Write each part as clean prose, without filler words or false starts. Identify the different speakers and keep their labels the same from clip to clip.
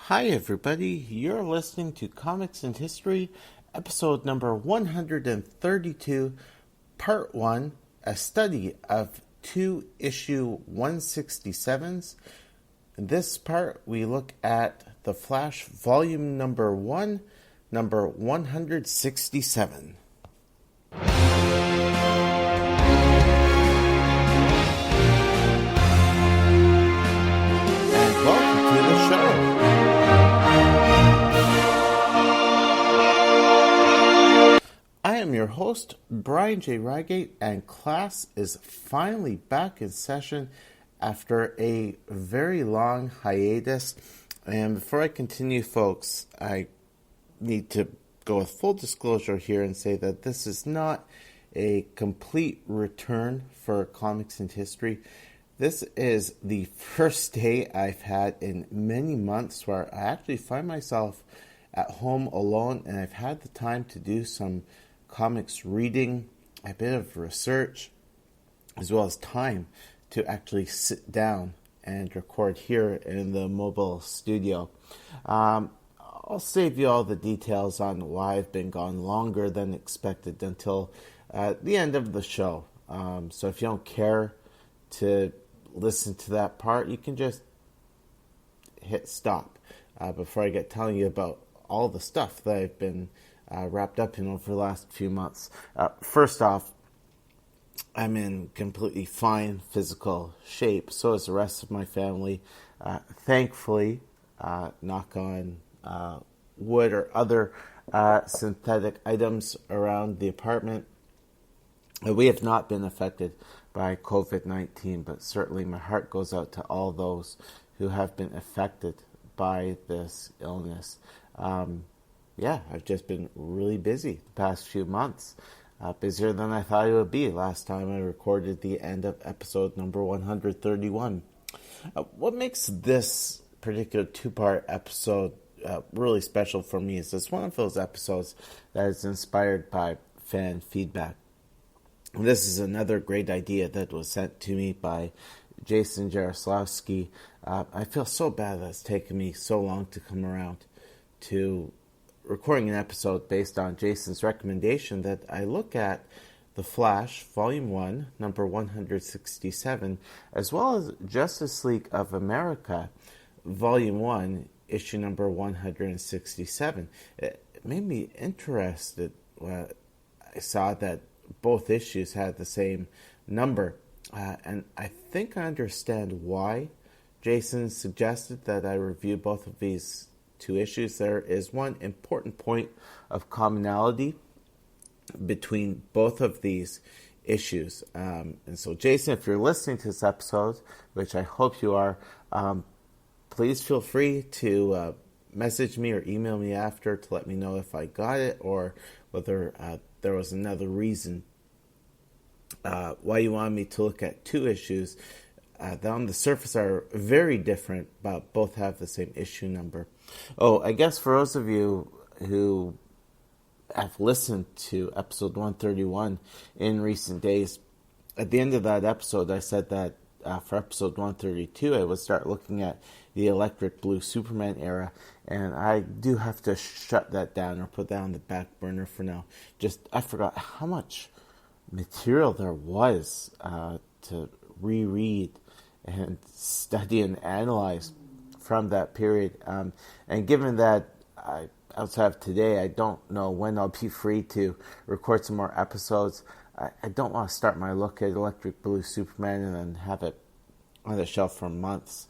Speaker 1: Hi everybody, you're listening to Comics and History, episode number 132, part 1, a study of two issue 167's. In this part, we look at The Flash, volume number 1, number 167. And welcome to the show. I am your host, Brian J. Rygate, and class is finally back in session after a very long hiatus. And before I continue, folks, I need to go with full disclosure here and say that this is not a complete return for Comics and History. This is the first day I've had in many months where I actually find myself at home alone, and I've had the time to do some comics reading, a bit of research, as well as time to actually sit down and record here in the mobile studio. I'll save you all the details on why I've been gone longer than expected until the end of the show. So if you don't care to listen to that part, you can just hit stop before I get telling you about all the stuff that I've been wrapped up in over the last few months. First off, I'm in completely fine physical shape. So is the rest of my family. Thankfully, knock on wood or other synthetic items around the apartment, we have not been affected by COVID-19, but certainly my heart goes out to all those who have been affected by this illness. I've just been really busy the past few months. Busier than I thought it would be last time I recorded the end of episode number 131. What makes this particular two-part episode really special for me is it's one of those episodes that is inspired by fan feedback. This is another great idea that was sent to me by Jason Jaroslawski. I feel so bad that it's taken me so long to come around to recording an episode based on Jason's recommendation that I look at The Flash, Volume 1, number 167, as well as Justice League of America, Volume 1, issue number 167. It made me interested when I saw that both issues had the same number, and I think I understand why Jason suggested that I review both of these two issues. There is one important point of commonality between both of these issues. And so, Jason, if you're listening to this episode, which I hope you are, please feel free to message me or email me after to let me know if I got it or whether there was another reason why you wanted me to look at two issues that on the surface are very different, but both have the same issue number. Oh, I guess for those of you who have listened to episode 131 in recent days, at the end of that episode, I said that for episode 132, I would start looking at the Electric Blue Superman era, and I do have to shut that down or put that on the back burner for now. I forgot how much material there was to reread and study and analyze from that period. And given that outside of today, I don't know when I'll be free to record some more episodes. I don't want to start my look at Electric Blue Superman and then have it on the shelf for months.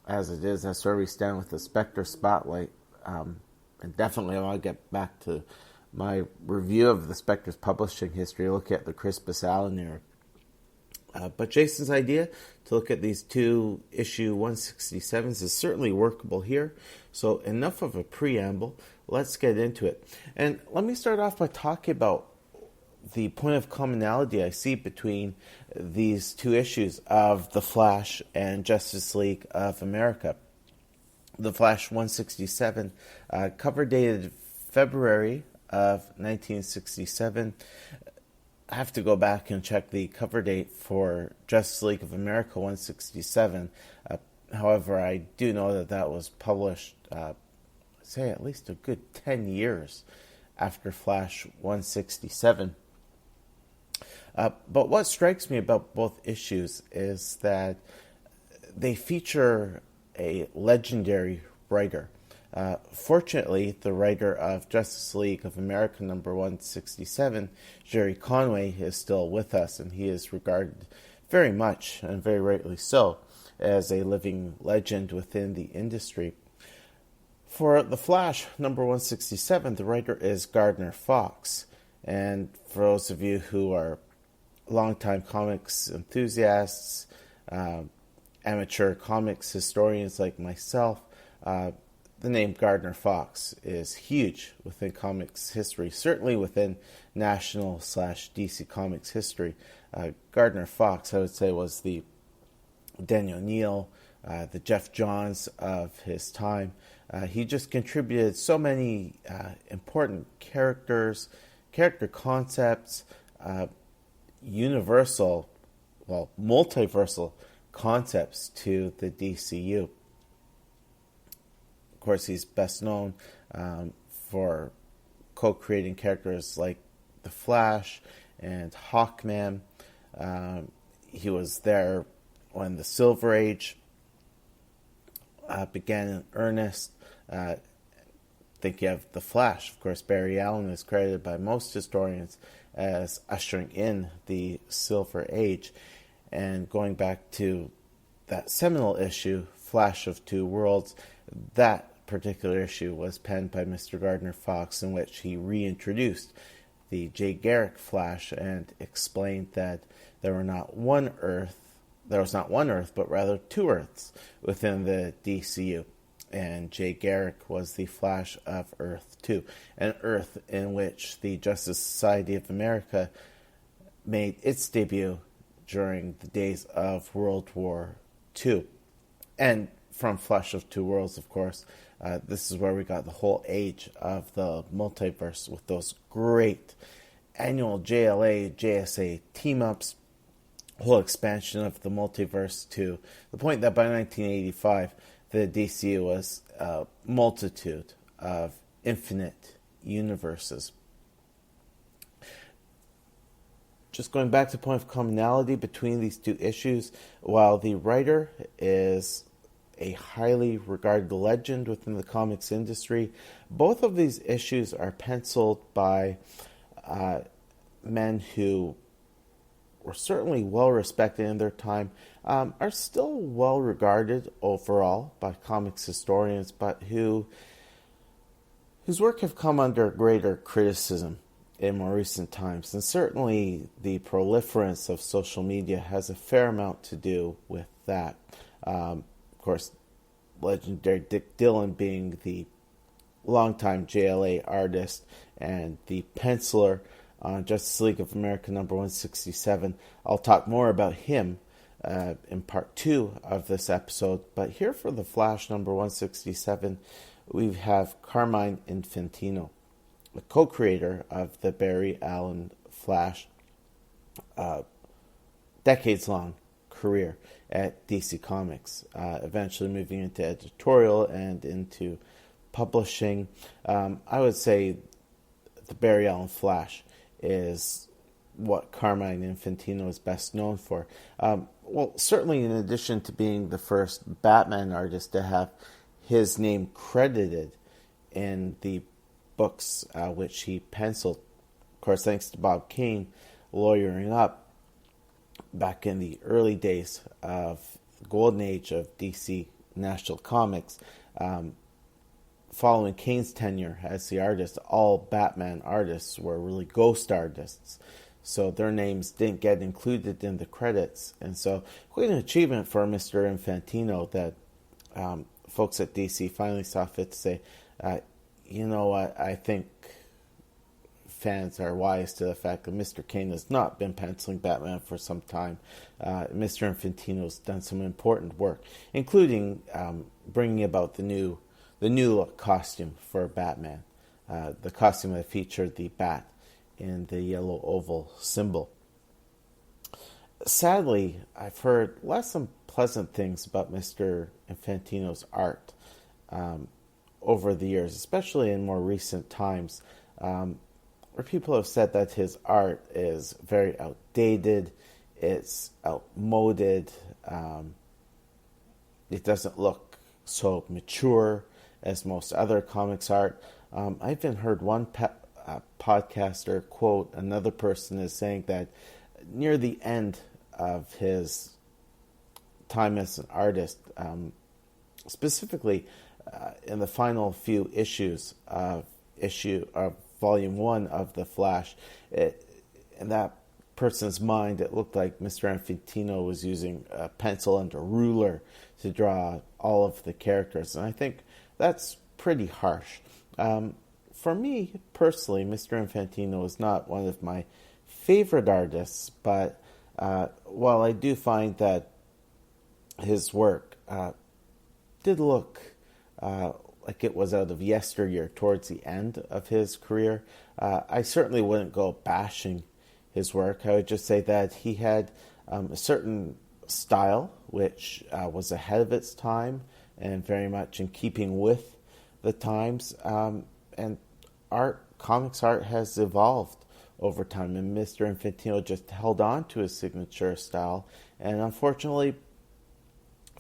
Speaker 1: As it is, that's where we stand with the Spectre Spotlight. And definitely I want to get back to my review of the Spectre's publishing history, look at the Crispus Allen era. But Jason's idea to look at these two issue 167s is certainly workable here. So enough of a preamble. Let's get into it. And let me start off by talking about the point of commonality I see between these two issues of The Flash and Justice League of America. The Flash 167, cover dated February of 1967. I have to go back and check the cover date for Justice League of America 167. However, I do know that that was published, say, at least a good 10 years after Flash 167. But what strikes me about both issues is that they feature a legendary writer. Fortunately, the writer of Justice League of America number 167, Jerry Conway, is still with us, and he is regarded very much, and very rightly so, as a living legend within the industry. For The Flash number 167, the writer is Gardner Fox. And for those of you who are longtime comics enthusiasts, amateur comics historians like myself, the name Gardner Fox is huge within comics history, certainly within national/DC Comics history. Gardner Fox, I would say, was the Daniel Neal, the Jeff Johns of his time. He just contributed so many important characters, character concepts, universal, well, multiversal concepts to the DCU. Of course, he's best known for co-creating characters like The Flash and Hawkman. He was there when the Silver Age began in earnest. Think you have The Flash. Of course, Barry Allen is credited by most historians as ushering in the Silver Age. And going back to that seminal issue, Flash of Two Worlds, that particular issue was penned by Mr. Gardner Fox, in which he reintroduced the Jay Garrick Flash and explained that there was not one Earth, but rather two Earths within the DCU. And Jay Garrick was the Flash of Earth 2, an Earth in which the Justice Society of America made its debut during the days of World War II. And from Flash of Two Worlds, of course, this is where we got the whole age of the multiverse with those great annual JLA, JSA team-ups, whole expansion of the multiverse to the point that by 1985, the DCU was a multitude of infinite universes. Just going back to the point of commonality between these two issues, while the writer is a highly regarded legend within the comics industry, both of these issues are penciled by men who were certainly well respected in their time, are still well regarded overall by comics historians, but whose work have come under greater criticism in more recent times. And certainly the proliferance of social media has a fair amount to do with that. Of course, legendary Dick Dillon being the longtime JLA artist and the penciler on Justice League of America number 167. I'll talk more about him in part 2 of this episode. But here for The Flash number 167, we have Carmine Infantino, the co-creator of the Barry Allen Flash decades-long career at DC Comics, eventually moving into editorial and into publishing. I would say the Barry Allen Flash is what Carmine Infantino is best known for. Well, certainly in addition to being the first Batman artist to have his name credited in the books which he penciled. Of course, thanks to Bob Kane lawyering up back in the early days of the golden age of DC National Comics. Following Kane's tenure as the artist, all Batman artists were really ghost artists, so their names didn't get included in the credits. And so quite an achievement for Mr. Infantino that folks at DC finally saw fit to say, you know what, I think fans are wise to the fact that Mr. Kane has not been penciling Batman for some time. Mr. Infantino's done some important work, including bringing about the new costume for Batman, the costume that featured the bat in the yellow oval symbol. Sadly, I've heard less than pleasant things about Mr. Infantino's art over the years, especially in more recent times, where people have said that his art is very outdated, it's outmoded, it doesn't look so mature as most other comics art. I even heard one podcaster quote another person as saying that near the end of his time as an artist, specifically in the final few issues of Volume 1 of The Flash, in that person's mind, it looked like Mr. Infantino was using a pencil and a ruler to draw all of the characters. And I think that's pretty harsh. For me, personally, Mr. Infantino is not one of my favorite artists, but while I do find that his work did look like it was out of yesteryear towards the end of his career, I certainly wouldn't go bashing his work. I would just say that he had a certain style which was ahead of its time and very much in keeping with the times. And comics art has evolved over time, and Mr. Infantino just held on to his signature style. And unfortunately,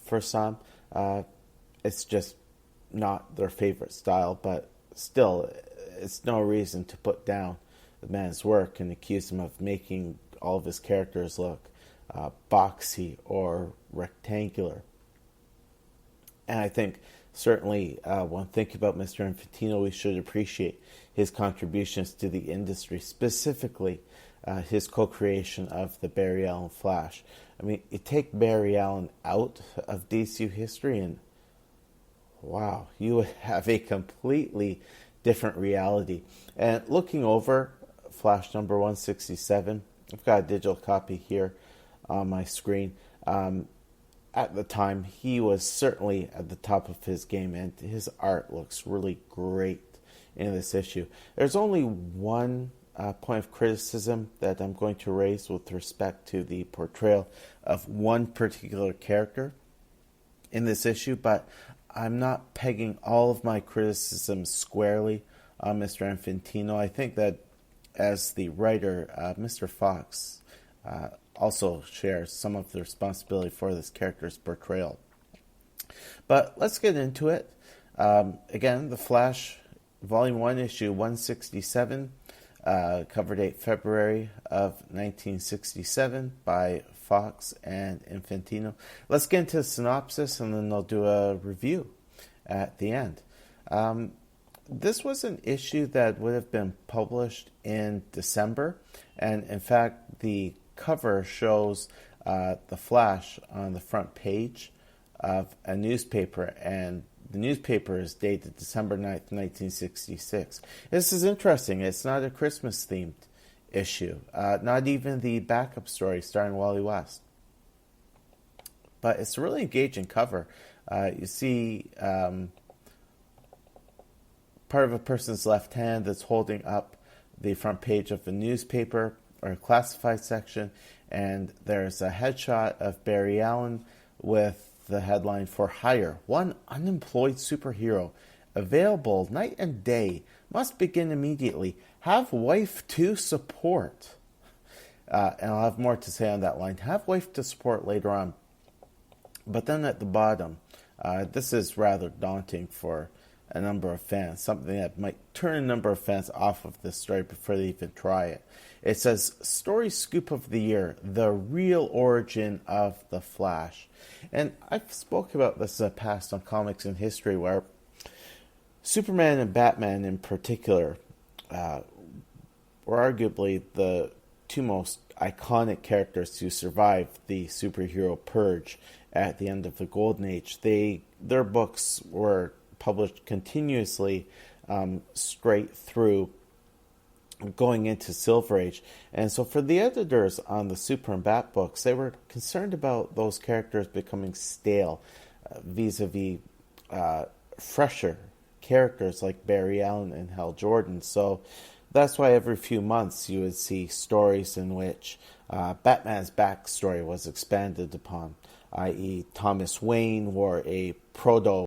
Speaker 1: for some, it's just not their favorite style, but still, it's no reason to put down the man's work and accuse him of making all of his characters look boxy or rectangular. And I think certainly when thinking about Mr. Infantino, we should appreciate his contributions to the industry, specifically his co-creation of the Barry Allen Flash. I mean, you take Barry Allen out of DCU history and wow, you would have a completely different reality. And looking over Flash number 167, I've got a digital copy here on my screen. At the time, he was certainly at the top of his game, and his art looks really great in this issue. There's only one point of criticism that I'm going to raise with respect to the portrayal of one particular character in this issue, but I'm not pegging all of my criticisms squarely on Mr. Infantino. I think that as the writer, Mr. Fox also shares some of the responsibility for this character's portrayal. But let's get into it. Again, The Flash, Volume 1, Issue 167, cover date February of 1967 by Fox and Infantino. Let's get into the synopsis and then I'll do a review at the end. This was an issue that would have been published in December, and in fact the cover shows the Flash on the front page of a newspaper, and the newspaper is dated December 9th, 1966. This is interesting. It's not a Christmas-themed issue, not even the backup story starring Wally West. But it's a really engaging cover. You see part of a person's left hand that's holding up the front page of the newspaper or a classified section, and there's a headshot of Barry Allen with the headline "For Hire, one unemployed superhero, available night and day, must begin immediately, have wife to support." And I'll have more to say on that line. Have wife to support later on. But then at the bottom, this is rather daunting for a number of fans, something that might turn a number of fans off of this story before they even try it. It says, "Story Scoop of the Year, the real origin of the Flash." And I've spoken about this in the past on Comics in History, where Superman and Batman in particular were arguably the two most iconic characters to survive the superhero purge at the end of the Golden Age. Their books were published continuously straight through going into Silver Age. And so for the editors on the Super and Bat books, they were concerned about those characters becoming stale vis-a-vis fresher characters like Barry Allen and Hal Jordan. So that's why every few months you would see stories in which Batman's backstory was expanded upon. i.e., Thomas Wayne wore a proto